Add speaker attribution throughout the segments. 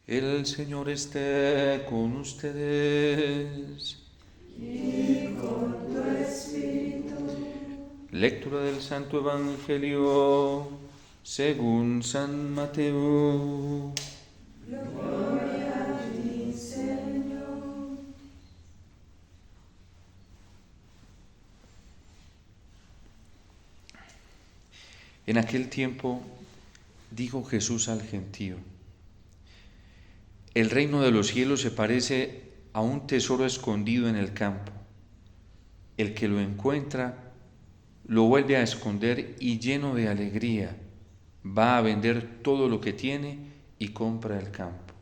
Speaker 1: El Señor esté con ustedes.
Speaker 2: Y con tu espíritu.
Speaker 1: Lectura del Santo Evangelio según San Mateo.
Speaker 2: Gloria a ti, Señor.
Speaker 1: En aquel tiempo dijo Jesús al gentío: el reino de los cielos se parece a un tesoro escondido en el campo. El que lo encuentra lo vuelve a esconder y, lleno de alegría, va a vender todo lo que tiene y compra el campo.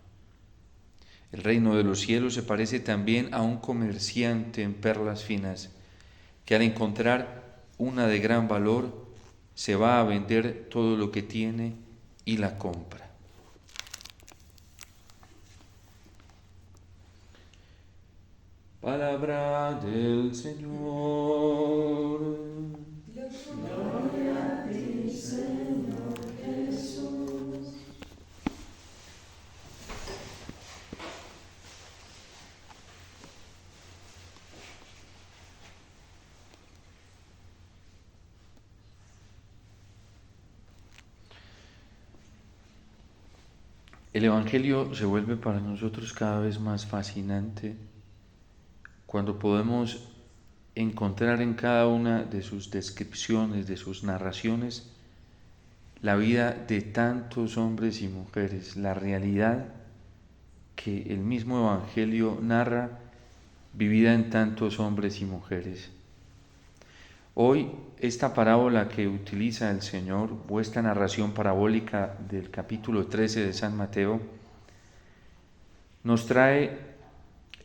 Speaker 1: El reino de los cielos se parece también a un comerciante en perlas finas, que al encontrar una de gran valor se va a vender todo lo que tiene y la compra. Palabra del Señor.
Speaker 2: Gloria a ti, Señor Jesús.
Speaker 1: El Evangelio se vuelve para nosotros cada vez más fascinante cuando podemos encontrar en cada una de sus descripciones, de sus narraciones, la vida de tantos hombres y mujeres, la realidad que el mismo Evangelio narra, vivida en tantos hombres y mujeres. Hoy, esta parábola que utiliza el Señor, o esta narración parabólica del capítulo 13 de San Mateo, nos trae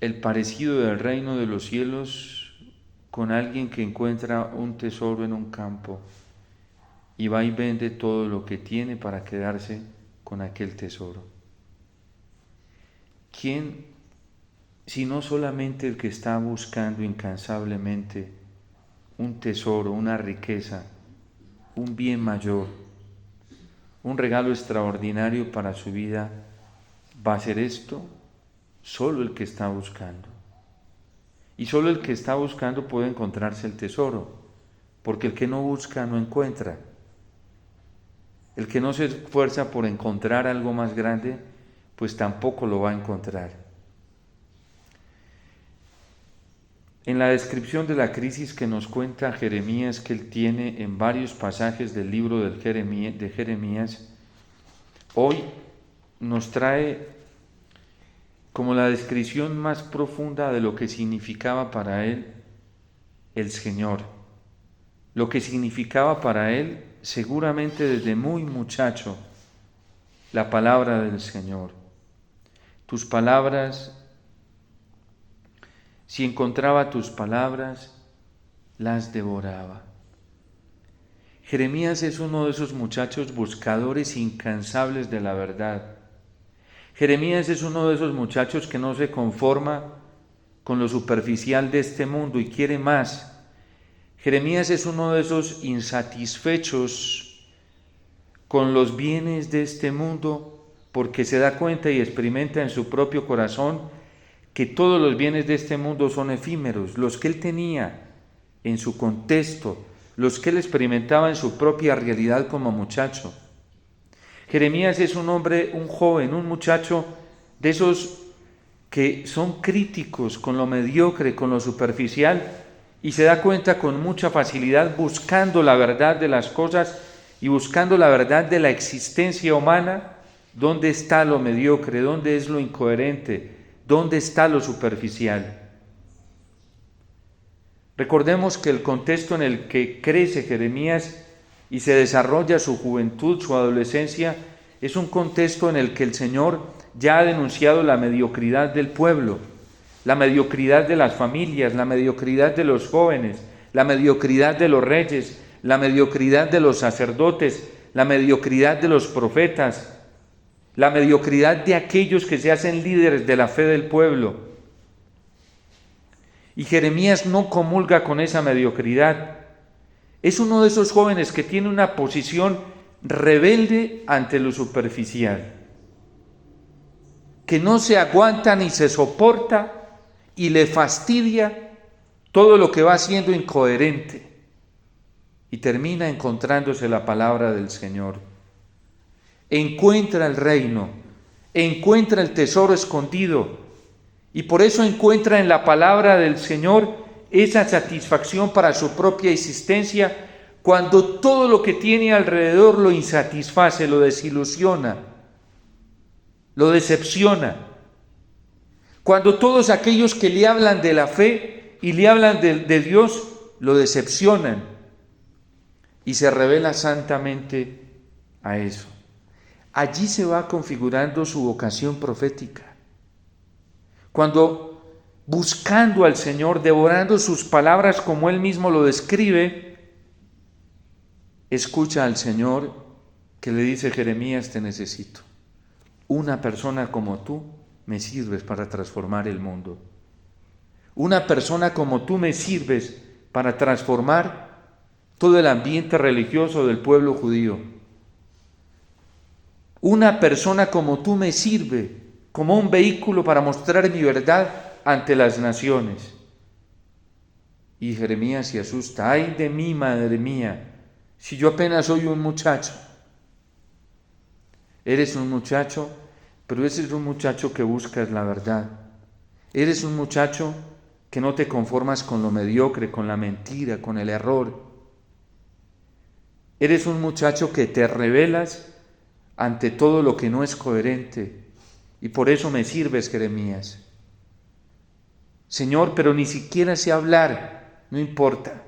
Speaker 1: el parecido del reino de los cielos con alguien que encuentra un tesoro en un campo y va y vende todo lo que tiene para quedarse con aquel tesoro. ¿Quién, si no solamente el que está buscando incansablemente un tesoro, una riqueza, un bien mayor, un regalo extraordinario para su vida, va a hacer esto? Solo el que está buscando. Y solo el que está buscando puede encontrarse el tesoro, porque el que no busca no encuentra. El que no se esfuerza por encontrar algo más grande, pues tampoco lo va a encontrar. En la descripción de la crisis que nos cuenta Jeremías, que él tiene en varios pasajes del libro de Jeremías, hoy nos trae como la descripción más profunda de lo que significaba para él el Señor, lo que significaba para él seguramente desde muy muchacho la palabra del Señor. Tus palabras, si encontraba tus palabras, las devoraba. Jeremías es uno de esos muchachos buscadores incansables de la verdad. Jeremías es uno de esos muchachos que no se conforma con lo superficial de este mundo y quiere más. Jeremías es uno de esos insatisfechos con los bienes de este mundo porque se da cuenta y experimenta en su propio corazón que todos los bienes de este mundo son efímeros, los que él tenía en su contexto, los que él experimentaba en su propia realidad como muchacho. Jeremías es un hombre, un joven, un muchacho de esos que son críticos con lo mediocre, con lo superficial, y se da cuenta con mucha facilidad buscando la verdad de las cosas y buscando la verdad de la existencia humana, dónde está lo mediocre, dónde es lo incoherente, dónde está lo superficial. Recordemos que el contexto en el que crece Jeremías y se desarrolla su juventud, su adolescencia, es un contexto en el que el Señor ya ha denunciado la mediocridad del pueblo, la mediocridad de las familias, la mediocridad de los jóvenes, la mediocridad de los reyes, la mediocridad de los sacerdotes, la mediocridad de los profetas, la mediocridad de aquellos que se hacen líderes de la fe del pueblo. Y Jeremías no comulga con esa mediocridad. Es uno de esos jóvenes que tiene una posición rebelde ante lo superficial. que no se aguanta ni se soporta y le fastidia todo lo que va siendo incoherente y termina encontrándose la palabra del Señor. Encuentra el reino, encuentra el tesoro escondido y por eso encuentra en la palabra del Señor esa satisfacción para su propia existencia cuando todo lo que tiene alrededor lo insatisface, lo desilusiona, lo decepciona. Cuando todos aquellos que le hablan de la fe y le hablan de Dios lo decepcionan y se revela santamente a eso. Allí se va configurando su vocación profética. Cuando buscando al Señor, devorando sus palabras como Él mismo lo describe, escucha al Señor que le dice: Jeremías, te necesito. Una persona como tú me sirves para transformar el mundo. Una persona como tú me sirves para transformar todo el ambiente religioso del pueblo judío. Una persona como tú me sirve como un vehículo para mostrar mi verdad ante las naciones. Y Jeremías se asusta: ay de mí, madre mía, si yo apenas soy un muchacho. Eres un muchacho, pero ese es un muchacho que buscas la verdad. Eres un muchacho que no te conformas con lo mediocre, con la mentira, con el error. Eres un muchacho que te rebelas ante todo lo que no es coherente. Y por eso me sirves, Jeremías. Señor, pero ni siquiera sé hablar, no importa.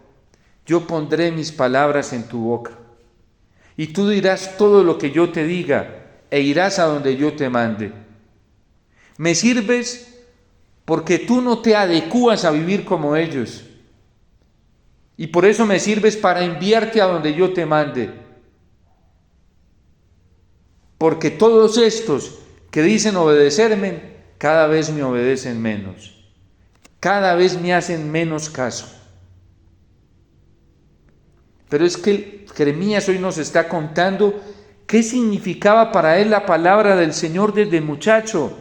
Speaker 1: Yo pondré mis palabras en tu boca. Y tú dirás todo lo que yo te diga e irás a donde yo te mande. Me sirves porque tú no te adecuas a vivir como ellos. Y por eso me sirves para enviarte a donde yo te mande. Porque todos estos que dicen obedecerme, cada vez me obedecen menos. Cada vez me hacen menos caso. Pero es que Jeremías hoy nos está contando qué significaba para él la palabra del Señor desde muchacho.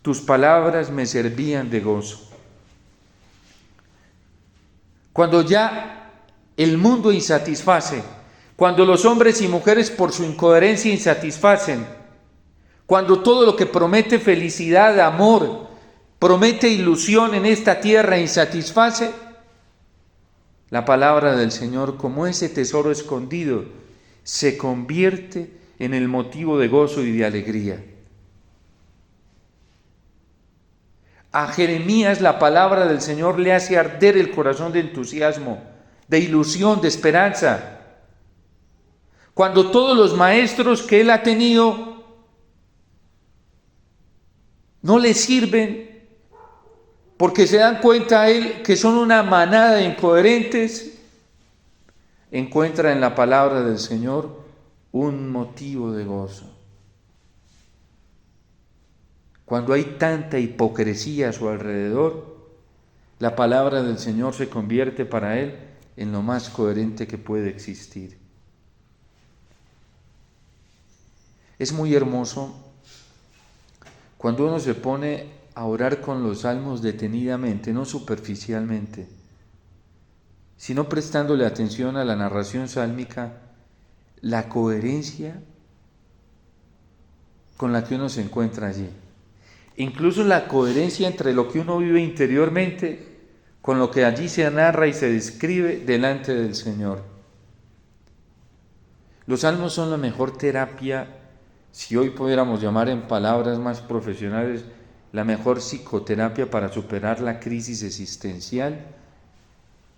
Speaker 1: Tus palabras me servían de gozo. Cuando ya el mundo insatisface, cuando los hombres y mujeres por su incoherencia insatisfacen, cuando todo lo que promete felicidad, amor, promete ilusión en esta tierra insatisface, la palabra del Señor, como ese tesoro escondido, se convierte en el motivo de gozo y de alegría. A Jeremías la palabra del Señor le hace arder el corazón de entusiasmo, de ilusión, de esperanza. Cuando todos los maestros que él ha tenido no le sirven, porque se dan cuenta a él que son una manada de incoherentes, encuentra en la palabra del Señor un motivo de gozo. Cuando hay tanta hipocresía a su alrededor, la palabra del Señor se convierte para él en lo más coherente que puede existir. Es muy hermoso cuando uno se pone a orar con los salmos detenidamente, no superficialmente, sino prestándole atención a la narración sálmica, la coherencia con la que uno se encuentra allí. Incluso la coherencia entre lo que uno vive interiormente con lo que allí se narra y se describe delante del Señor. Los salmos son la mejor terapia, si hoy pudiéramos llamar en palabras más profesionales, la mejor psicoterapia para superar la crisis existencial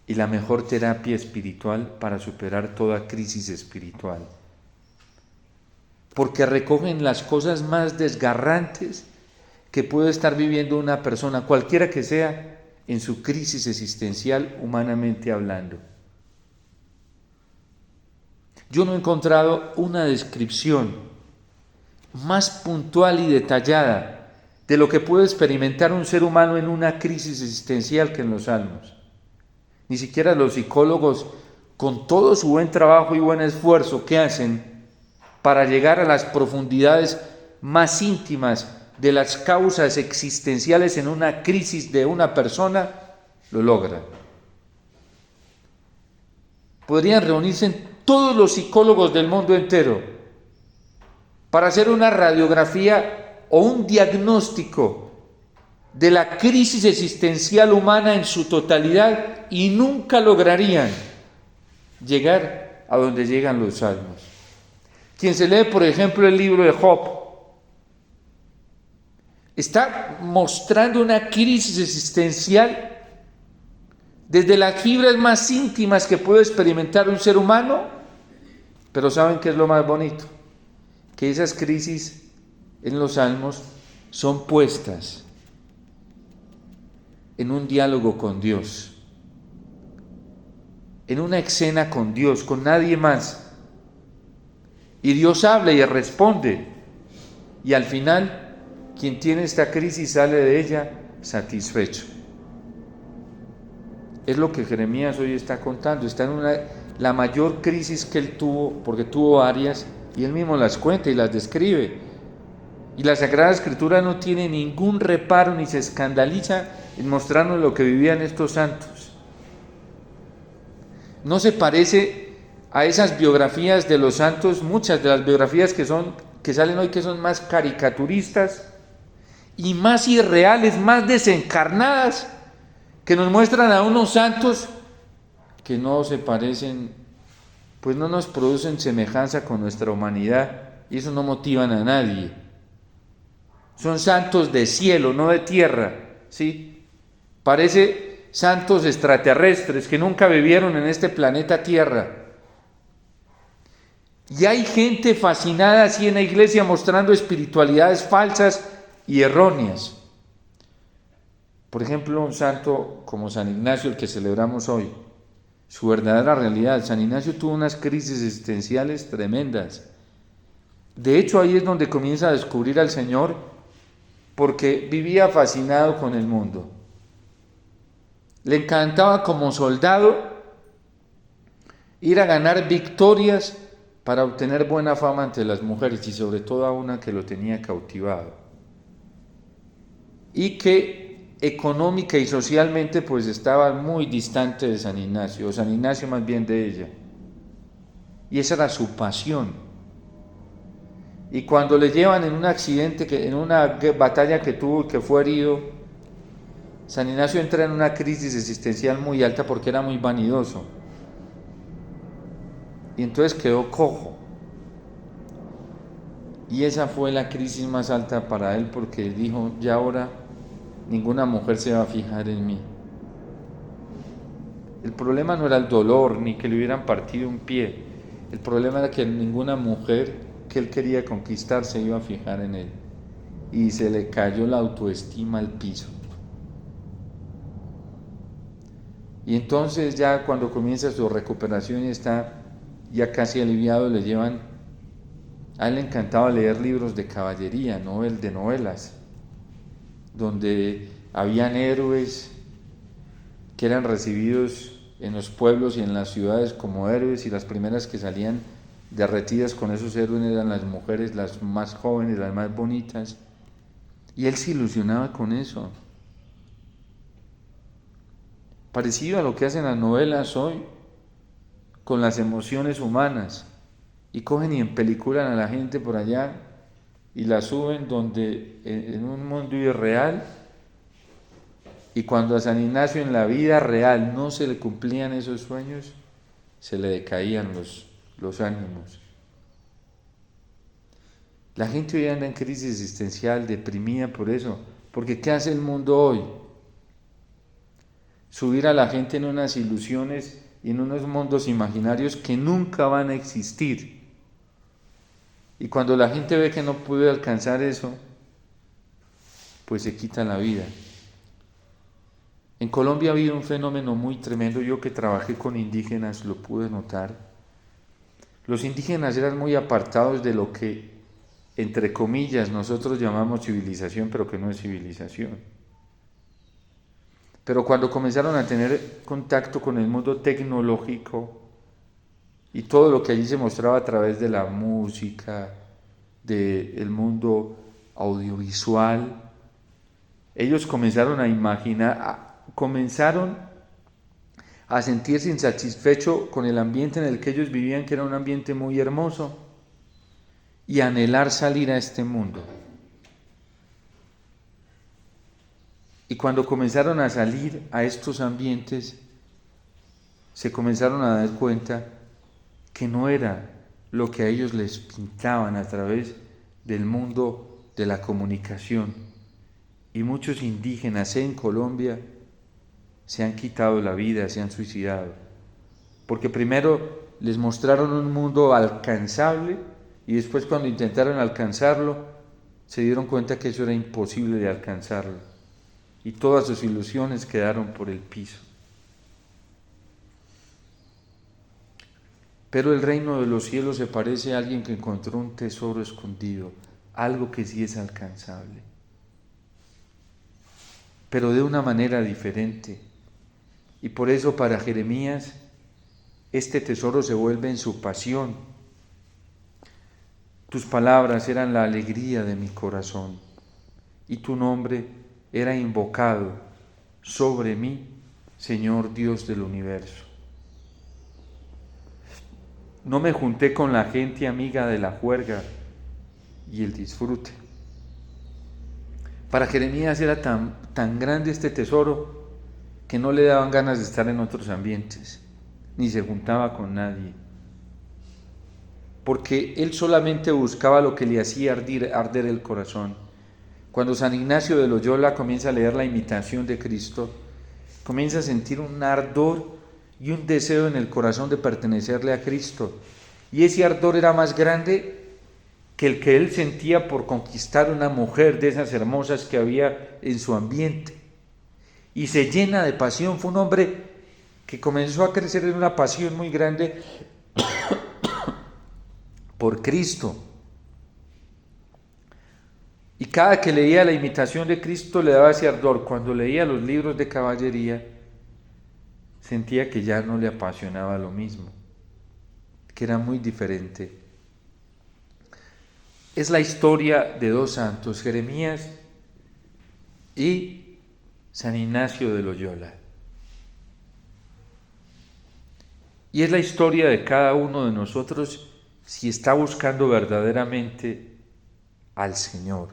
Speaker 1: y la mejor terapia espiritual para superar toda crisis espiritual. Porque recogen las cosas más desgarrantes que puede estar viviendo una persona, cualquiera que sea, en su crisis existencial, humanamente hablando. Yo no he encontrado una descripción más puntual y detallada de lo que puede experimentar un ser humano en una crisis existencial que en los Salmos. Ni siquiera los psicólogos, con todo su buen trabajo y buen esfuerzo que hacen para llegar a las profundidades más íntimas de las causas existenciales en una crisis de una persona, lo logran. Podrían reunirse todos los psicólogos del mundo entero para hacer una radiografía o un diagnóstico de la crisis existencial humana en su totalidad y nunca lograrían llegar a donde llegan los salmos. Quien se lee, por ejemplo, el libro de Job, está mostrando una crisis existencial desde las fibras más íntimas que puede experimentar un ser humano, pero ¿saben qué es lo más bonito? Que esas crisis en los salmos son puestas en un diálogo con Dios, en una escena con Dios, con nadie más. Y Dios habla y responde, y al final, quien tiene esta crisis sale de ella satisfecho. Es lo que Jeremías hoy está contando, está en la mayor crisis que él tuvo, porque tuvo varias, y él mismo las cuenta y las describe. Y la Sagrada Escritura no tiene ningún reparo ni se escandaliza en mostrarnos lo que vivían estos santos. No se parece a esas biografías de los santos, muchas de las biografías que salen hoy, que son más caricaturistas y más irreales, más desencarnadas, que nos muestran a unos santos que no se parecen, pues no nos producen semejanza con nuestra humanidad, y eso no motivan a nadie. Son santos de cielo, no de tierra, ¿sí? Parece santos extraterrestres que nunca vivieron en este planeta Tierra. Y hay gente fascinada así en la iglesia mostrando espiritualidades falsas y erróneas. Por ejemplo, un santo como San Ignacio, el que celebramos hoy, su verdadera realidad. San Ignacio tuvo unas crisis existenciales tremendas. De hecho, ahí es donde comienza a descubrir al Señor, porque vivía fascinado con el mundo. Le encantaba como soldado ir a ganar victorias para obtener buena fama ante las mujeres, y sobre todo a una que lo tenía cautivado. Y que económica y socialmente pues estaba muy distante de San Ignacio, o San Ignacio más bien de ella. Y esa era su pasión. Y cuando le llevan en un accidente, en una batalla que tuvo, que fue herido, San Ignacio entra en una crisis existencial muy alta porque era muy vanidoso. Y entonces quedó cojo. Y esa fue la crisis más alta para él, porque dijo, ya ahora ninguna mujer se va a fijar en mí. El problema no era el dolor, ni que le hubieran partido un pie. El problema era que ninguna mujer que él quería conquistar se iba a fijar en él. Y se le cayó la autoestima al piso. Y entonces ya cuando comienza su recuperación y está ya casi aliviado, le llevan, a él le encantaba leer libros de caballería, de novelas, donde habían héroes que eran recibidos en los pueblos y en las ciudades como héroes, y las primeras que salían derretidas con esos héroes eran las mujeres, las más jóvenes, las más bonitas, y él se ilusionaba con eso. Parecido a lo que hacen las novelas hoy con las emociones humanas, y cogen y empeliculan a la gente por allá y la suben en un mundo irreal, y cuando a San Ignacio en la vida real no se le cumplían esos sueños, se le decaían los ánimos. La gente hoy anda en crisis existencial, deprimida por eso, porque ¿qué hace el mundo hoy? Subir a la gente en unas ilusiones y en unos mundos imaginarios que nunca van a existir. Y cuando la gente ve que no puede alcanzar eso, pues se quita la vida. En Colombia ha habido un fenómeno muy tremendo, yo que trabajé con indígenas lo pude notar. Los indígenas eran muy apartados de lo que, entre comillas, nosotros llamamos civilización, pero que no es civilización. Pero cuando comenzaron a tener contacto con el mundo tecnológico y todo lo que allí se mostraba a través de la música, del mundo audiovisual. Ellos comenzaron a imaginar, comenzaron a sentirse insatisfechos con el ambiente en el que ellos vivían, que era un ambiente muy hermoso, y anhelar salir a este mundo. Y cuando comenzaron a salir a estos ambientes, se comenzaron a dar cuenta que no era lo que a ellos les pintaban a través del mundo de la comunicación. Y muchos indígenas en Colombia se han quitado la vida, se han suicidado. Porque primero les mostraron un mundo alcanzable y después cuando intentaron alcanzarlo, se dieron cuenta que eso era imposible de alcanzarlo. Y todas sus ilusiones quedaron por el piso. Pero el reino de los cielos se parece a alguien que encontró un tesoro escondido, algo que sí es alcanzable, pero de una manera diferente. Y por eso para Jeremías este tesoro se vuelve en su pasión. Tus palabras eran la alegría de mi corazón y tu nombre era invocado sobre mí, Señor Dios del universo. No me junté con la gente amiga de la juerga y el disfrute. Para Jeremías era tan grande este tesoro que no le daban ganas de estar en otros ambientes, ni se juntaba con nadie, porque él solamente buscaba lo que le hacía arder el corazón. Cuando San Ignacio de Loyola comienza a leer la imitación de Cristo, comienza a sentir un ardor y un deseo en el corazón de pertenecerle a Cristo. Y ese ardor era más grande que el que él sentía por conquistar una mujer de esas hermosas que había en su ambiente. Y se llena de pasión. Fue un hombre que comenzó a crecer en una pasión muy grande por Cristo. Y cada que leía la imitación de Cristo le daba ese ardor. Cuando leía los libros de caballería, sentía que ya no le apasionaba lo mismo, que era muy diferente. Es la historia de dos santos, Jeremías y San Ignacio de Loyola. Y es la historia de cada uno de nosotros si está buscando verdaderamente al Señor,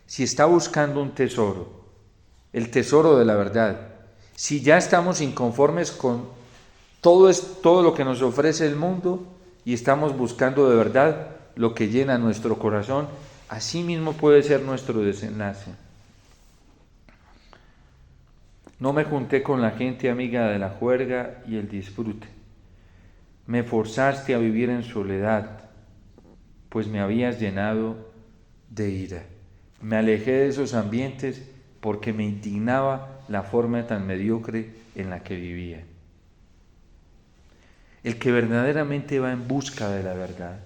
Speaker 1: si está buscando un tesoro, el tesoro de la verdad. Si ya estamos inconformes con todo lo que nos ofrece el mundo y estamos buscando de verdad lo que llena nuestro corazón, así mismo puede ser nuestro desenlace. No me junté con la gente amiga de la juerga y el disfrute. Me forzaste a vivir en soledad, pues me habías llenado de ira. Me alejé de esos ambientes porque me indignaba la forma tan mediocre en la que vivía. El que verdaderamente va en busca de la verdad,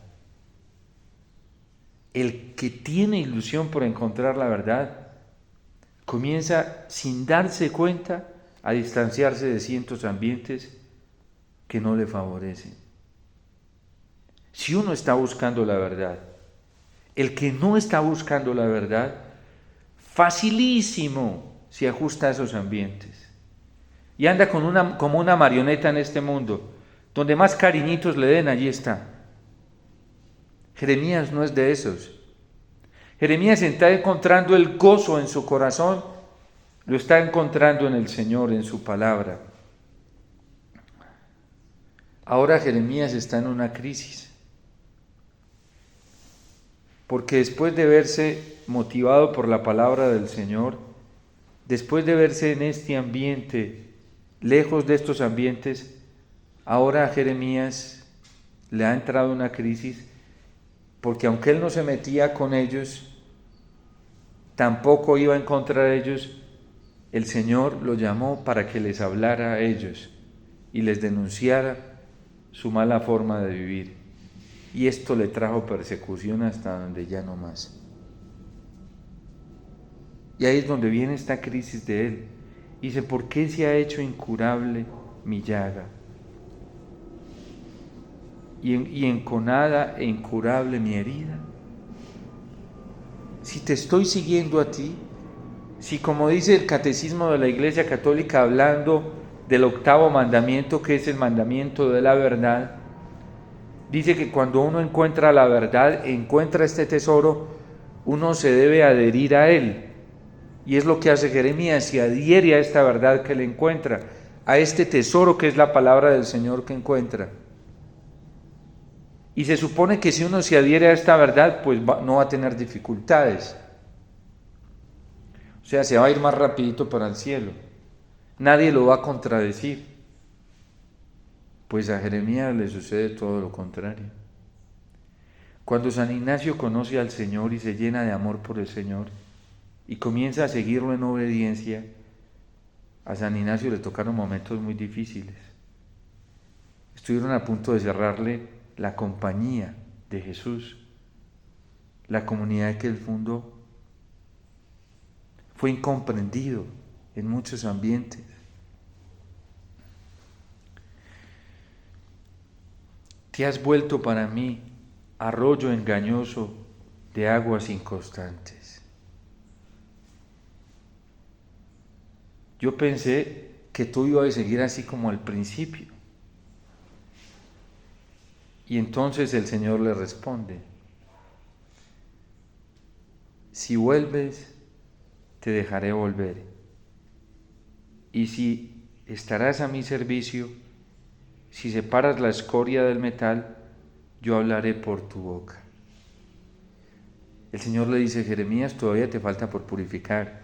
Speaker 1: el que tiene ilusión por encontrar la verdad, comienza sin darse cuenta a distanciarse de ciertos ambientes que no le favorecen. Si uno está buscando la verdad, el que no está buscando la verdad, facilísimo se ajusta a esos ambientes y anda como una marioneta en este mundo. Donde más cariñitos le den, allí está. Jeremías no es de esos. Jeremías está encontrando el gozo en su corazón, lo está encontrando en el Señor, en su palabra. Ahora Jeremías está en una crisis, porque después de verse motivado por la palabra del Señor, después de verse en este ambiente, lejos de estos ambientes, ahora a Jeremías le ha entrado una crisis, porque aunque él no se metía con ellos, tampoco iba en contra de ellos, el Señor lo llamó para que les hablara a ellos y les denunciara su mala forma de vivir. Y esto le trajo persecución hasta donde ya no más. Y ahí es donde viene esta crisis de él. Dice, ¿por qué se ha hecho incurable mi llaga? Y enconada e incurable mi herida. si te estoy siguiendo a ti, si como dice el Catecismo de la Iglesia Católica hablando del 8º mandamiento, que es el mandamiento de la verdad, dice que cuando uno encuentra la verdad, encuentra este tesoro, uno se debe adherir a él. Y es lo que hace Jeremías, se adhiere a esta verdad que él encuentra, a este tesoro que es la palabra del Señor que encuentra. Y se supone que si uno se adhiere a esta verdad, pues no va a tener dificultades. O sea, se va a ir más rapidito para el cielo. Nadie lo va a contradecir. Pues a Jeremías le sucede todo lo contrario. Cuando San Ignacio conoce al Señor y se llena de amor por el Señor y comienza a seguirlo en obediencia, a San Ignacio le tocaron momentos muy difíciles. Estuvieron a punto de cerrarle la compañía de Jesús, la comunidad que él fundó. Fue incomprendido en muchos ambientes. Te has vuelto para mí arroyo engañoso de aguas inconstantes. Yo pensé que tú ibas a seguir así como al principio. Y entonces el Señor le responde: si vuelves, te dejaré volver. Y si estarás a mi servicio, si separas la escoria del metal, yo hablaré por tu boca. El Señor le dice: Jeremías, todavía te falta por purificar.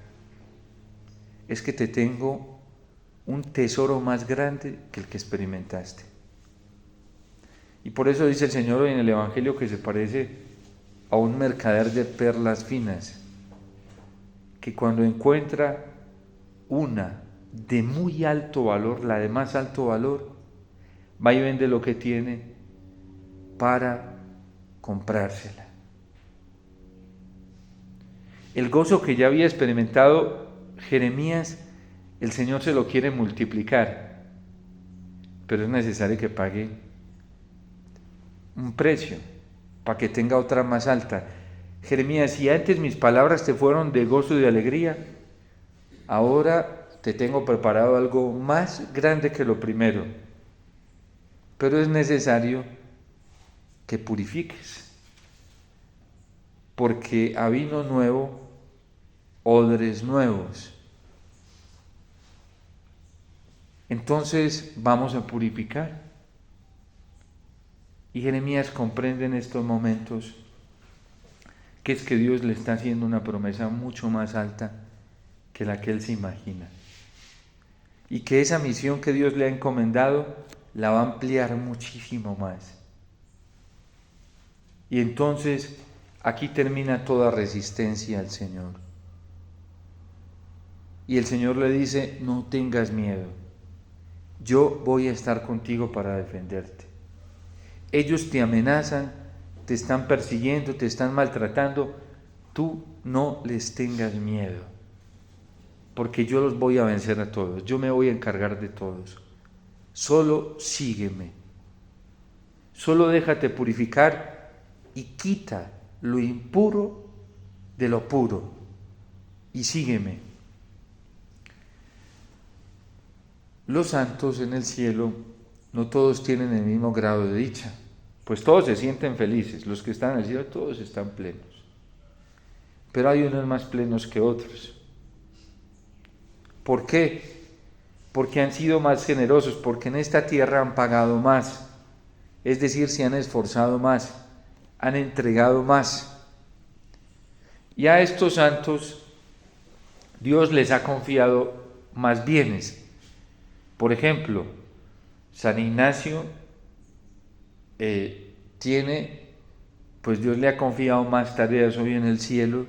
Speaker 1: Es que te tengo un tesoro más grande que el que experimentaste. Y por eso dice el Señor hoy en el Evangelio que se parece a un mercader de perlas finas, que cuando encuentra una de muy alto valor, la de más alto valor, va y vende lo que tiene para comprársela. El gozo que ya había experimentado Jeremías, el Señor se lo quiere multiplicar, pero es necesario que pague un precio para que tenga otra más alta. Jeremías, si antes mis palabras te fueron de gozo y de alegría, ahora te tengo preparado algo más grande que lo primero, pero es necesario que purifiques, porque a vino nuevo, odres nuevos. Entonces vamos a purificar. Y Jeremías comprende en estos momentos que es que Dios le está haciendo una promesa mucho más alta que la que él se imagina. Y que esa misión que Dios le ha encomendado la va a ampliar muchísimo más. Y entonces aquí termina toda resistencia al Señor. Y el Señor le dice: no tengas miedo, yo voy a estar contigo para defenderte. Ellos te amenazan, te están persiguiendo, te están maltratando, tú no les tengas miedo, porque yo los voy a vencer a todos, yo me voy a encargar de todos. Solo sígueme, solo déjate purificar y quita lo impuro de lo puro y sígueme. Los santos en el cielo no todos tienen el mismo grado de dicha, pues todos se sienten felices, los que están en el cielo todos están plenos, pero hay unos más plenos que otros. ¿Por qué? Porque han sido más generosos, porque en esta tierra han pagado más, es decir, se han esforzado más, han entregado más. Y a estos santos Dios les ha confiado más bienes. Por ejemplo, San Ignacio pues Dios le ha confiado más tareas hoy en el cielo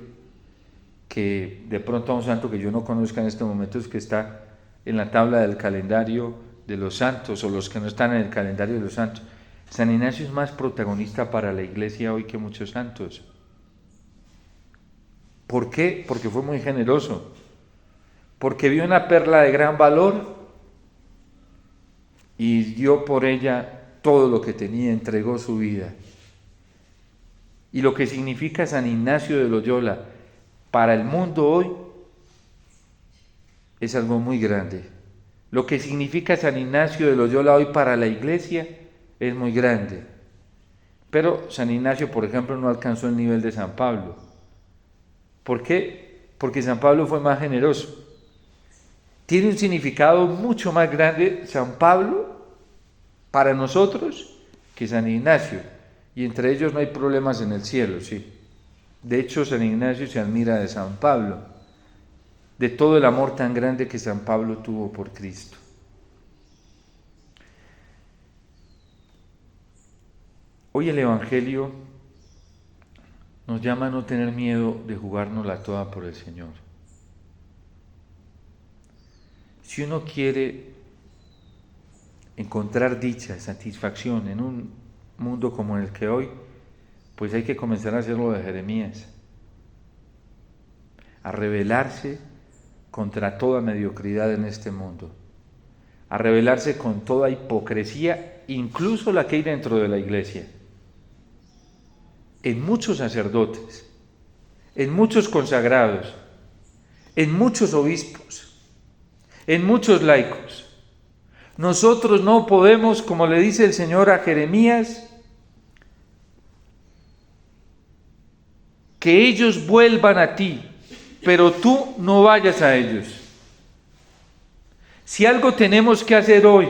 Speaker 1: que de pronto a un santo que yo no conozca en este momento, es que está en la tabla del calendario de los santos, o los que no están en el calendario de los santos. San Ignacio es más protagonista para la iglesia hoy que muchos santos. ¿Por qué? Porque fue muy generoso, porque vio una perla de gran valor y dio por ella todo lo que tenía, entregó su vida. Y lo que significa San Ignacio de Loyola, para el mundo hoy es algo muy grande. Lo que significa San Ignacio de Loyola hoy para la Iglesia es muy grande. Pero San Ignacio, por ejemplo, no alcanzó el nivel de San Pablo. ¿Por qué? Porque San Pablo fue más generoso. Tiene un significado mucho más grande San Pablo para nosotros que San Ignacio. Y entre ellos no hay problemas en el cielo, sí. De hecho, San Ignacio se admira de San Pablo, de todo el amor tan grande que San Pablo tuvo por Cristo. Hoy el Evangelio nos llama a no tener miedo de jugárnosla toda por el Señor. Si uno quiere encontrar dicha, satisfacción en un mundo como el que hoy, pues hay que comenzar a hacer lo de Jeremías, a rebelarse contra toda mediocridad en este mundo, a rebelarse con toda hipocresía, incluso la que hay dentro de la iglesia, en muchos sacerdotes, en muchos consagrados, en muchos obispos, en muchos laicos. Nosotros no podemos, como le dice el Señor a Jeremías, que ellos vuelvan a ti, pero tú no vayas a ellos. Si algo tenemos que hacer hoy,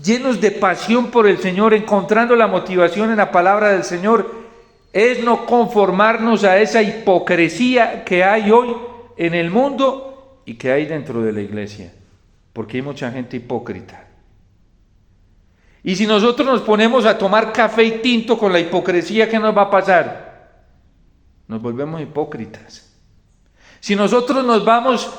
Speaker 1: llenos de pasión por el Señor, encontrando la motivación en la palabra del Señor, es no conformarnos a esa hipocresía que hay hoy en el mundo y que hay dentro de la iglesia, porque hay mucha gente hipócrita. Y si nosotros nos ponemos a tomar café y tinto con la hipocresía, ¿qué nos va a pasar? Nos volvemos hipócritas. Si nosotros nos vamos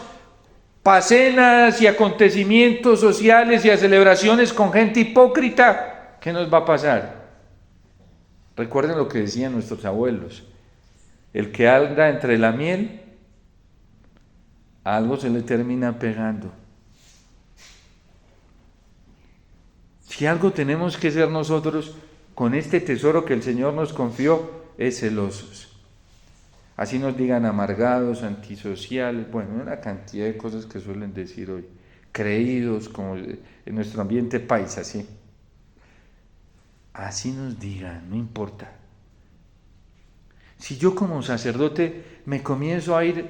Speaker 1: para cenas y acontecimientos sociales y a celebraciones con gente hipócrita, ¿qué nos va a pasar? Recuerden lo que decían nuestros abuelos: el que anda entre la miel, a algo se le termina pegando. Si algo tenemos que ser nosotros con este tesoro que el Señor nos confió, es celosos. Así nos digan amargados, antisociales, bueno, una cantidad de cosas que suelen decir hoy, creídos, como en nuestro ambiente paisa, ¿sí? Así nos digan, no importa. Si yo como sacerdote me comienzo a ir,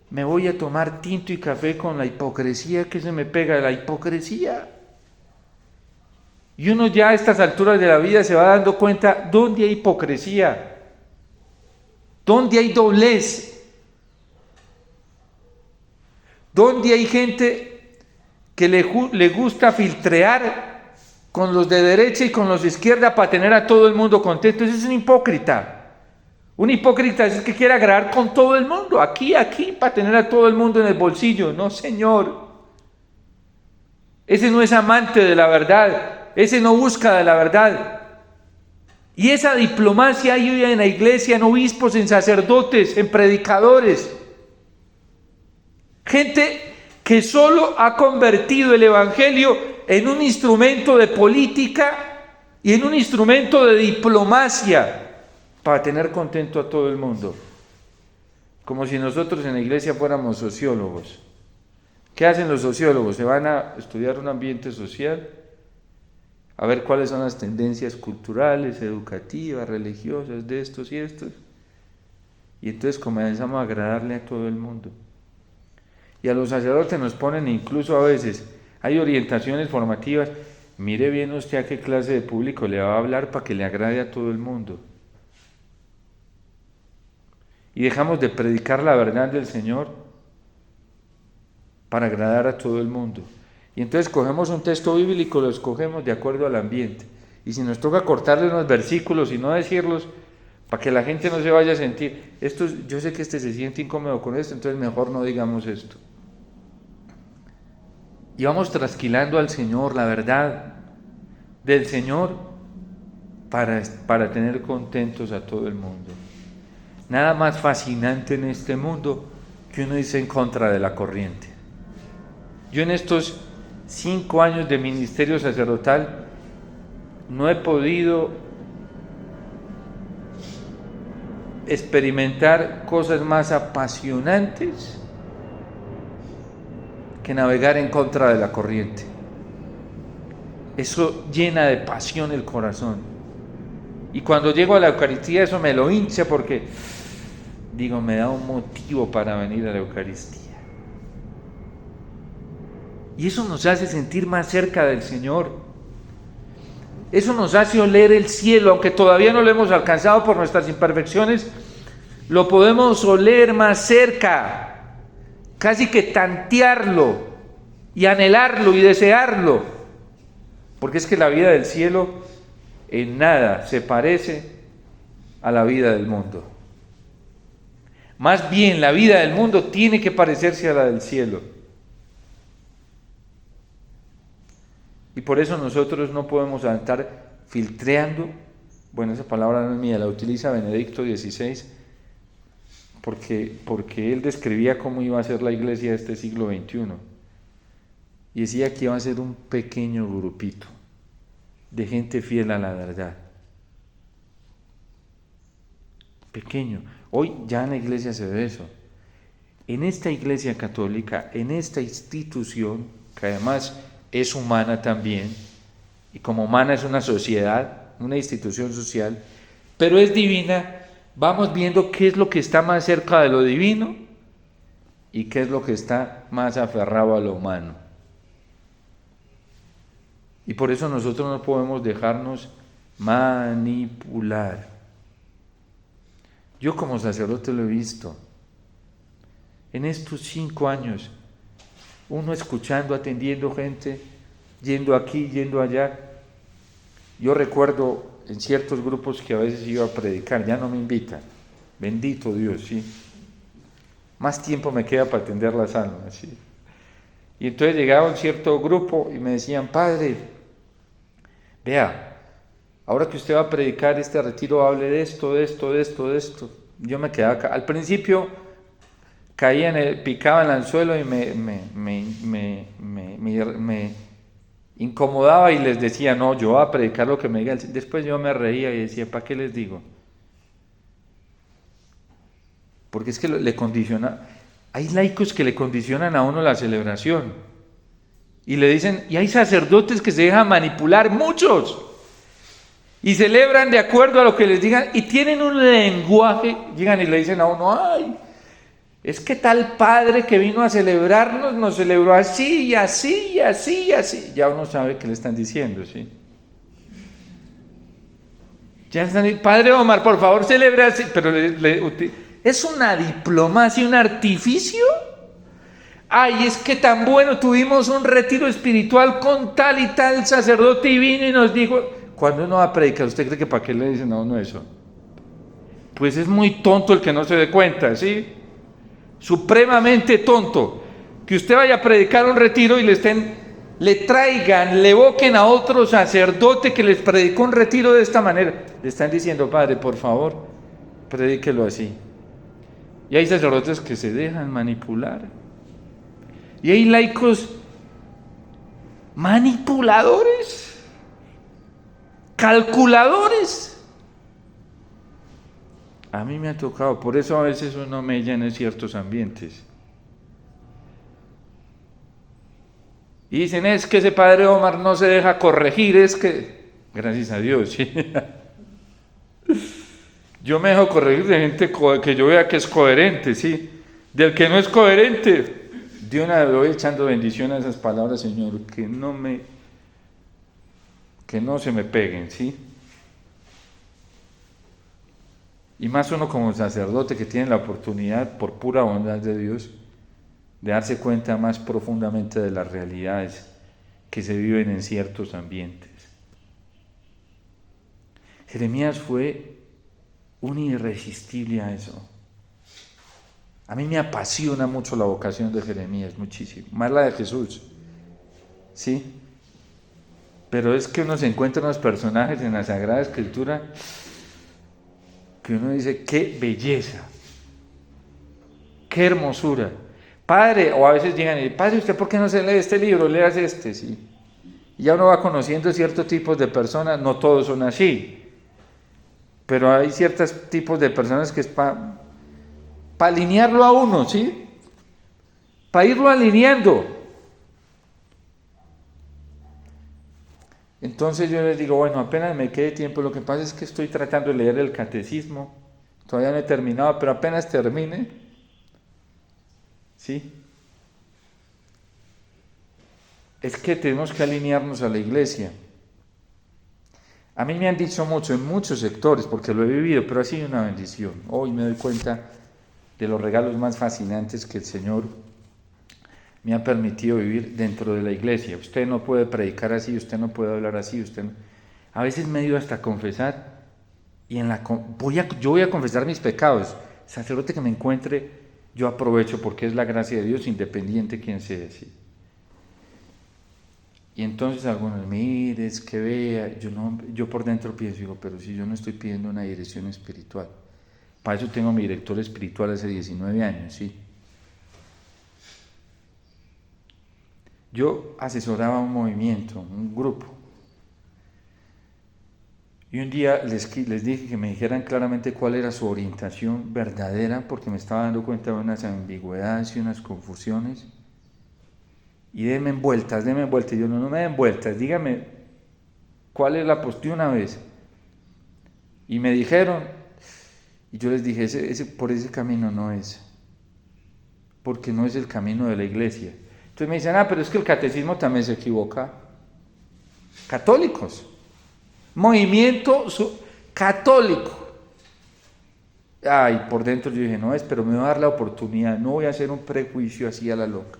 Speaker 1: me voy a tomar tinto y café con la hipocresía, que se me pega la hipocresía. Y uno ya a estas alturas de la vida se va dando cuenta dónde hay hipocresía, dónde hay doblez, dónde hay gente que le gusta filtrear con los de derecha y con los de izquierda para tener a todo el mundo contento. Ese es un hipócrita. Un hipócrita es el que quiere agradar con todo el mundo, aquí, para tener a todo el mundo en el bolsillo. No, Señor. Ese no es amante de la verdad. Ese no busca de la verdad. Y esa diplomacia hay hoy en la iglesia, en obispos, en sacerdotes, en predicadores. Gente que solo ha convertido el Evangelio en un instrumento de política y en un instrumento de diplomacia para tener contento a todo el mundo. Como si nosotros en la iglesia fuéramos sociólogos. ¿Qué hacen los sociólogos? Se van a estudiar un ambiente social, a ver cuáles son las tendencias culturales, educativas, religiosas de estos y estos. Y entonces comenzamos a agradarle a todo el mundo. Y a los sacerdotes nos ponen incluso a veces, hay orientaciones formativas. Mire bien usted a qué clase de público le va a hablar para que le agrade a todo el mundo. Y dejamos de predicar la verdad del Señor para agradar a todo el mundo. Y entonces cogemos un texto bíblico, lo escogemos de acuerdo al ambiente. Y si nos toca cortarle unos versículos y no decirlos, para que la gente no se vaya a sentir, yo sé que se siente incómodo con esto, entonces mejor no digamos esto. Y vamos trasquilando al Señor, la verdad del Señor, para tener contentos a todo el mundo. Nada más fascinante en este mundo que uno irse en contra de la corriente. Yo en estos 5 años de ministerio sacerdotal no he podido experimentar cosas más apasionantes que navegar en contra de la corriente. Eso llena de pasión el corazón. Y cuando llego a la Eucaristía eso me lo hincha porque digo, me da un motivo para venir a la Eucaristía. Y eso nos hace sentir más cerca del Señor. Eso nos hace oler el cielo, aunque todavía no lo hemos alcanzado por nuestras imperfecciones, lo podemos oler más cerca, casi que tantearlo y anhelarlo y desearlo, porque es que la vida del cielo en nada se parece a la vida del mundo. Más bien, la vida del mundo tiene que parecerse a la del cielo. Y por eso nosotros no podemos estar filtreando, bueno, esa palabra no es mía, la utiliza Benedicto XVI, porque él describía cómo iba a ser la iglesia de este siglo XXI. Y decía que iba a ser un pequeño grupito de gente fiel a la verdad. Pequeño. Hoy ya en la iglesia se ve eso. En esta iglesia católica, en esta institución, que además es humana también, y como humana es una sociedad, una institución social, pero es divina, vamos viendo qué es lo que está más cerca de lo divino y qué es lo que está más aferrado a lo humano. Y por eso nosotros no podemos dejarnos manipular. Yo como sacerdote lo he visto. En estos 5 años, uno escuchando, atendiendo gente, yendo aquí, yendo allá. Yo recuerdo en ciertos grupos que a veces iba a predicar, ya no me invitan. Bendito Dios, sí. Más tiempo me queda para atender las almas, sí. Y entonces llegaba un cierto grupo y me decían, padre, vea, ahora que usted va a predicar este retiro, hable de esto, de esto, de esto, de esto. Yo me quedaba acá. Al principio caía picaba en el anzuelo y me incomodaba y les decía, no, yo voy a predicar lo que me diga. Después yo me reía y decía, ¿para qué les digo? Porque es que le condiciona. Hay laicos que le condicionan a uno la celebración. Y le dicen, y hay sacerdotes que se dejan manipular, muchos. Y celebran de acuerdo a lo que les digan y tienen un lenguaje, llegan y le dicen a uno, ay, es que tal padre que vino a celebrarnos nos celebró así y así y así y así. Ya uno sabe qué le están diciendo, ¿sí? Ya están diciendo, padre Omar, por favor celebre así, pero es una diplomacia, un artificio. Ay, es que tan bueno, tuvimos un retiro espiritual con tal y tal sacerdote y vino y nos dijo, cuando uno va a predicar, ¿usted cree que para qué le dicen a uno eso? Pues es muy tonto el que no se dé cuenta, ¿sí? Supremamente tonto, que usted vaya a predicar un retiro y le traigan, le evoquen a otro sacerdote que les predicó un retiro de esta manera. Le están diciendo, padre, por favor, predíquelo así. Y hay sacerdotes que se dejan manipular. Y hay laicos manipuladores, calculadores. A mí me ha tocado, por eso a veces uno mella en ciertos ambientes. Y dicen, es que ese padre Omar no se deja corregir, es que, gracias a Dios, ¿sí? Yo me dejo corregir de gente que yo vea que es coherente, ¿sí? Del que no es coherente, de una vez voy echando bendición a esas palabras, Señor, que no se me peguen, ¿sí? Y más uno como sacerdote que tiene la oportunidad, por pura bondad de Dios, de darse cuenta más profundamente de las realidades que se viven en ciertos ambientes. Jeremías fue un irresistible a eso. A mí me apasiona mucho la vocación de Jeremías, muchísimo, más la de Jesús, ¿sí? Pero es que uno se encuentra unos personajes en la Sagrada Escritura que uno dice, qué belleza, qué hermosura. Padre, o a veces llegan y dicen, padre, ¿usted por qué no se lee este libro? Leas este, sí. Y ya uno va conociendo ciertos tipos de personas, no todos son así. pero hay ciertos tipos de personas que es para alinearlo a uno, ¿sí? Para irlo alineando. Entonces yo les digo, bueno, apenas me quede tiempo, lo que pasa es que estoy tratando de leer el catecismo, todavía no he terminado, pero apenas termine, ¿sí? Es que tenemos que alinearnos a la iglesia. A mí me han dicho mucho en muchos sectores, porque lo he vivido, pero ha sido una bendición. Hoy me doy cuenta de los regalos más fascinantes que el Señor me ha permitido vivir dentro de la iglesia. Usted no puede predicar así, usted no puede hablar así, usted no... A veces me he ido hasta confesar y yo voy a confesar mis pecados. Sacerdote que me encuentre, yo aprovecho porque es la gracia de Dios, independiente quien sea. ¿Sí? Y entonces algunos, mire, es que vea, yo por dentro pienso, digo, pero si yo no estoy pidiendo una dirección espiritual. Para eso tengo mi director espiritual hace 19 años, ¿sí? Yo asesoraba un movimiento, un grupo. Y un día les dije que me dijeran claramente cuál era su orientación verdadera, porque me estaba dando cuenta de unas ambigüedades y unas confusiones. Y denme vueltas. Y yo, no me den vueltas, dígame cuál es la postura una vez. Y me dijeron, y yo les dije, por ese camino no es, porque no es el camino de la iglesia. Entonces me dicen, pero es que el catecismo también se equivoca. Católicos. Movimiento católico. Ay, por dentro yo dije, no es, pero me voy a dar la oportunidad, no voy a hacer un prejuicio así a la loca.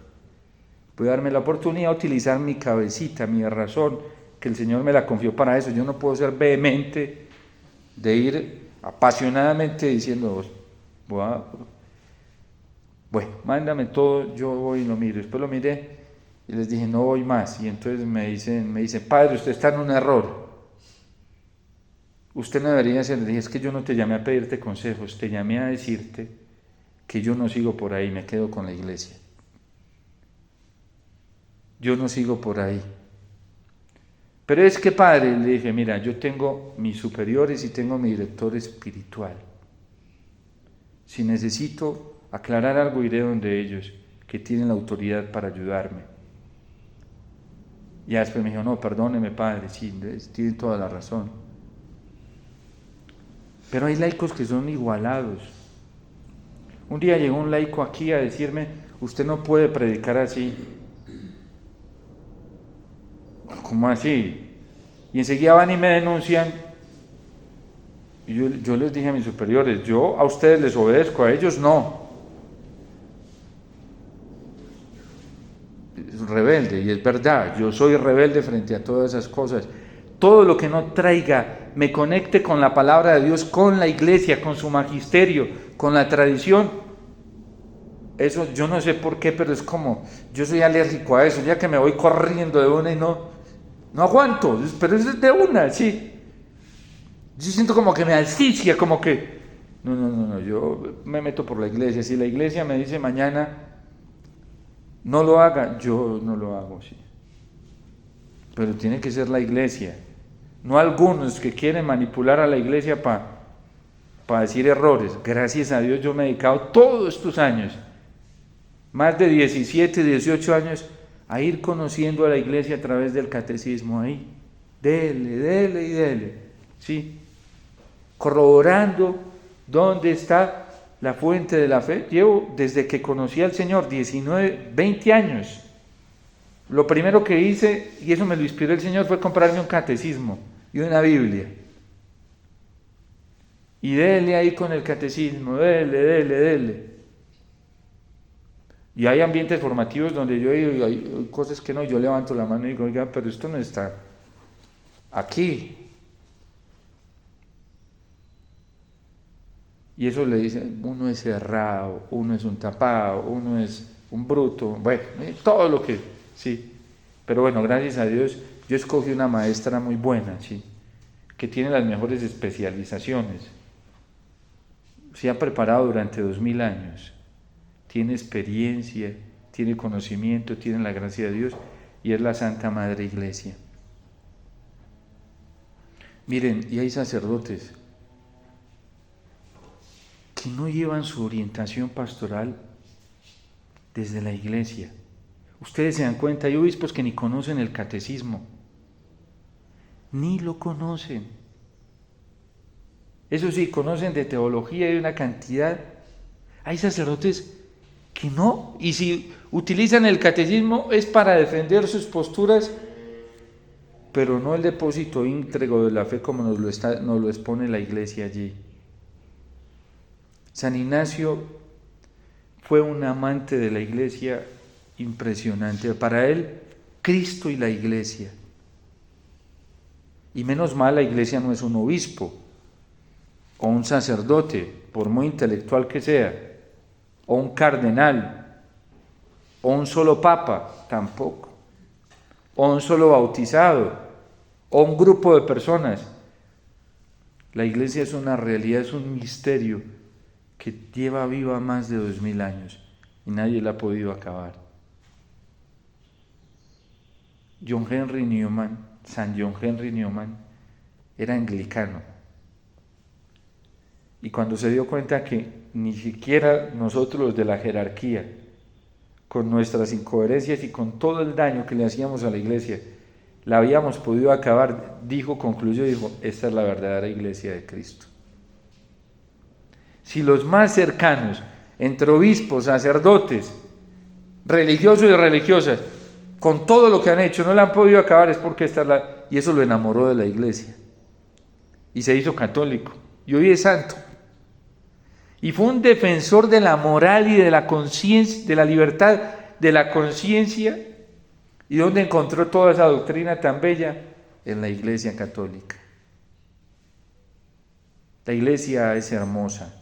Speaker 1: Voy a darme la oportunidad de utilizar mi cabecita, mi razón, que el Señor me la confió para eso. Yo no puedo ser vehemente de ir apasionadamente diciendo, bueno, mándame todo, yo voy y lo miro. Después lo miré y les dije, no voy más. Y entonces me dice, padre, usted está en un error. Usted no debería ser. Le dije, es que yo no te llamé a pedirte consejos, te llamé a decirte que yo no sigo por ahí, me quedo con la iglesia. Yo no sigo por ahí. Pero es que, padre, le dije, mira, yo tengo mis superiores y tengo mi director espiritual. Si necesito aclarar algo, iré donde ellos, que tienen la autoridad para ayudarme. Y después me dijo, no, perdóneme, padre, sí, tiene toda la razón. Pero hay laicos que son igualados. Un día llegó un laico aquí a decirme, usted no puede predicar así. ¿Cómo así? Y enseguida van y me denuncian. Y yo les dije a mis superiores, yo a ustedes les obedezco, a ellos no. Es rebelde, y es verdad, yo soy rebelde frente a todas esas cosas. Todo lo que no traiga, me conecte con la palabra de Dios, con la iglesia, con su magisterio, con la tradición, eso yo no sé por qué, pero es como, yo soy alérgico a eso, ya que me voy corriendo de una y no aguanto, pero es de una, sí. Yo siento como que me asfixia, como que, no, yo me meto por la iglesia. Si la iglesia me dice mañana, no lo haga, yo no lo hago, sí. Pero tiene que ser la iglesia, no algunos que quieren manipular a la iglesia para decir errores. Gracias a Dios yo me he dedicado todos estos años, más de 17, 18 años, a ir conociendo a la iglesia a través del catecismo ahí. Dele, ¿sí? Corroborando dónde está la fuente de la fe. Llevo desde que conocí al Señor 19, 20 años. Lo primero que hice, y eso me lo inspiró el Señor, fue comprarme un catecismo y una Biblia. Y dele ahí con el catecismo, dele. Y hay ambientes formativos donde yo digo, hay cosas que no, yo levanto la mano y digo, oiga, pero esto no está aquí. Y eso le dicen, uno es cerrado, uno es un tapado, uno es un bruto, bueno, todo lo que, sí. Pero bueno, gracias a Dios, yo escogí una maestra muy buena, sí, que tiene las mejores especializaciones. Se ha preparado durante 2000 años. Tiene experiencia, tiene conocimiento, tiene la gracia de Dios y es la Santa Madre Iglesia. Miren, y hay sacerdotes que no llevan su orientación pastoral desde la iglesia. Ustedes se dan cuenta, hay obispos que ni conocen el catecismo, ni lo conocen. Eso sí, conocen de teología y una cantidad. Hay sacerdotes que no, y si utilizan el catecismo es para defender sus posturas, pero no el depósito íntegro de la fe como nos lo expone la iglesia allí. San Ignacio fue un amante de la iglesia impresionante. Para él, Cristo y la iglesia. Y menos mal, la iglesia no es un obispo o un sacerdote, por muy intelectual que sea, o un cardenal, o un solo papa, tampoco, o un solo bautizado, o un grupo de personas. La iglesia es una realidad, es un misterio que lleva viva más de 2000 años y nadie la ha podido acabar. San John Henry Newman, era anglicano. Y cuando se dio cuenta que ni siquiera nosotros los de la jerarquía, con nuestras incoherencias y con todo el daño que le hacíamos a la iglesia, la habíamos podido acabar, concluyó, esta es la verdadera iglesia de Cristo. Si los más cercanos, entre obispos, sacerdotes, religiosos y religiosas, con todo lo que han hecho, no la han podido acabar, es porque y eso lo enamoró de la iglesia. Y se hizo católico. Y hoy es santo. Y fue un defensor de la moral y de la conciencia, de la libertad de la conciencia. ¿Y dónde encontró toda esa doctrina tan bella? En la iglesia católica. La iglesia es hermosa.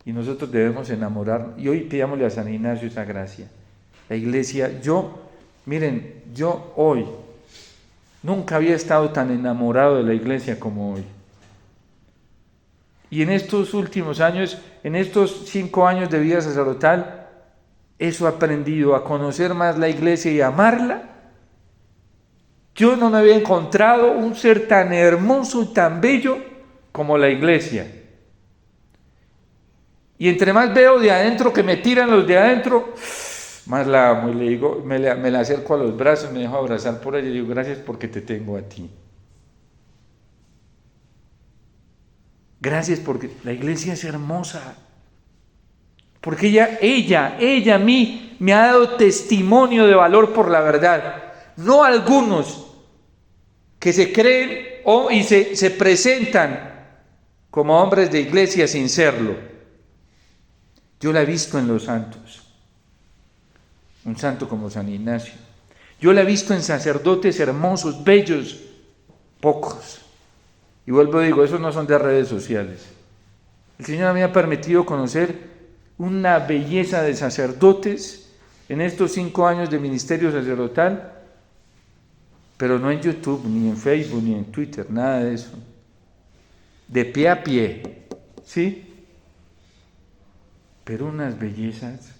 Speaker 1: Y nosotros debemos enamorar. Y hoy pidámosle a San Ignacio esa gracia. La iglesia, yo hoy nunca había estado tan enamorado de la iglesia como hoy. Y en estos últimos años, en estos 5 años de vida sacerdotal, eso he aprendido, a conocer más la iglesia y a amarla. Yo no me había encontrado un ser tan hermoso y tan bello como la iglesia. Y entre más veo de adentro que me tiran los de adentro, más la amo y le digo, me la acerco a los brazos, me dejo abrazar por ella y digo, gracias porque te tengo a ti. Gracias porque la iglesia es hermosa. Porque ella a mí me ha dado testimonio de valor por la verdad. No algunos que se creen y se presentan como hombres de iglesia sin serlo. Yo la he visto en los santos. Un santo como San Ignacio. Yo la he visto en sacerdotes hermosos, bellos, pocos. Y vuelvo y digo, esos no son de redes sociales. El Señor me ha permitido conocer una belleza de sacerdotes en estos 5 años de ministerio sacerdotal, pero no en YouTube, ni en Facebook, ni en Twitter, nada de eso. De pie a pie, ¿sí? Pero unas bellezas.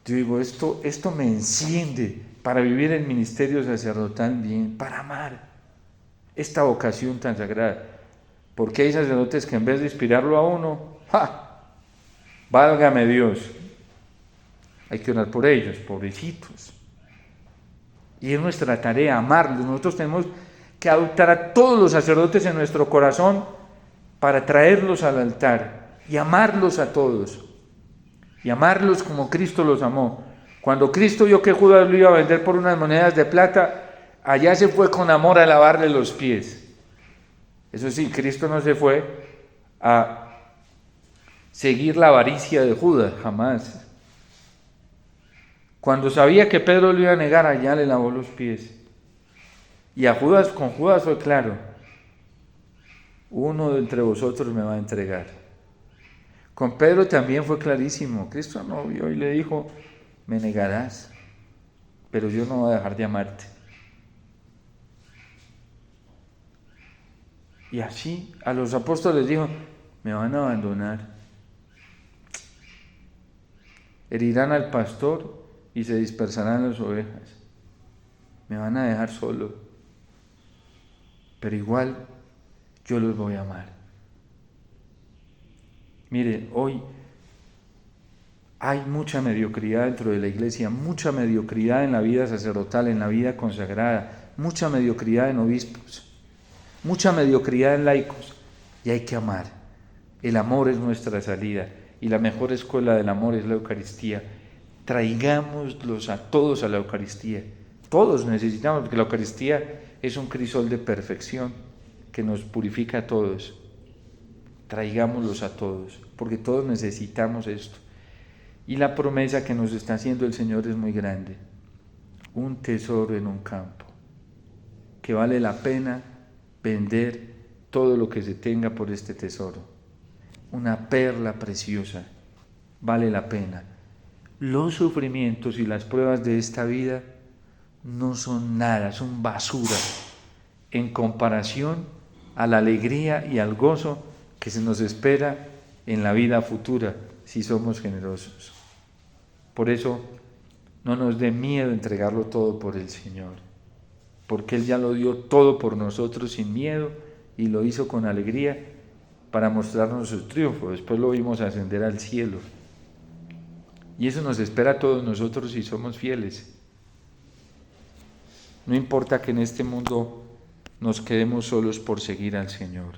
Speaker 1: Yo digo, esto me enciende para vivir el ministerio sacerdotal bien, para amar esta vocación tan sagrada. Porque hay sacerdotes que en vez de inspirarlo a uno, válgame Dios, hay que orar por ellos, pobrecitos. Y es nuestra tarea amarlos. Nosotros tenemos que adoptar a todos los sacerdotes en nuestro corazón para traerlos al altar y amarlos a todos. Y amarlos como Cristo los amó. Cuando Cristo vio que Judas lo iba a vender por unas monedas de plata, allá se fue con amor a lavarle los pies. Eso sí, Cristo no se fue a seguir la avaricia de Judas, jamás. Cuando sabía que Pedro lo iba a negar, allá le lavó los pies. Y con Judas fue claro, uno de entre vosotros me va a entregar. Con Pedro también fue clarísimo. Cristo no vio y le dijo, me negarás, pero yo no voy a dejar de amarte. Y así a los apóstoles dijo, me van a abandonar. Herirán al pastor y se dispersarán las ovejas. Me van a dejar solo. Pero igual yo los voy a amar. Mire, hoy hay mucha mediocridad dentro de la iglesia, mucha mediocridad en la vida sacerdotal, en la vida consagrada, mucha mediocridad en obispos, mucha mediocridad en laicos, y hay que amar. El amor es nuestra salida, y la mejor escuela del amor es la Eucaristía. Traigámoslos a todos a la Eucaristía. Todos necesitamos, porque la Eucaristía es un crisol de perfección que nos purifica a todos. Traigámoslos a todos, porque todos necesitamos esto. Y la promesa que nos está haciendo el Señor es muy grande. Un tesoro en un campo, que vale la pena vender todo lo que se tenga por este tesoro. Una perla preciosa, vale la pena. Los sufrimientos y las pruebas de esta vida no son nada, son basura en comparación a la alegría y al gozo que se nos espera en la vida futura si somos generosos. Por eso no nos dé miedo entregarlo todo por el Señor, porque Él ya lo dio todo por nosotros sin miedo y lo hizo con alegría para mostrarnos su triunfo. Después lo vimos ascender al cielo. Y eso nos espera a todos nosotros si somos fieles. No importa que en este mundo nos quedemos solos por seguir al Señor.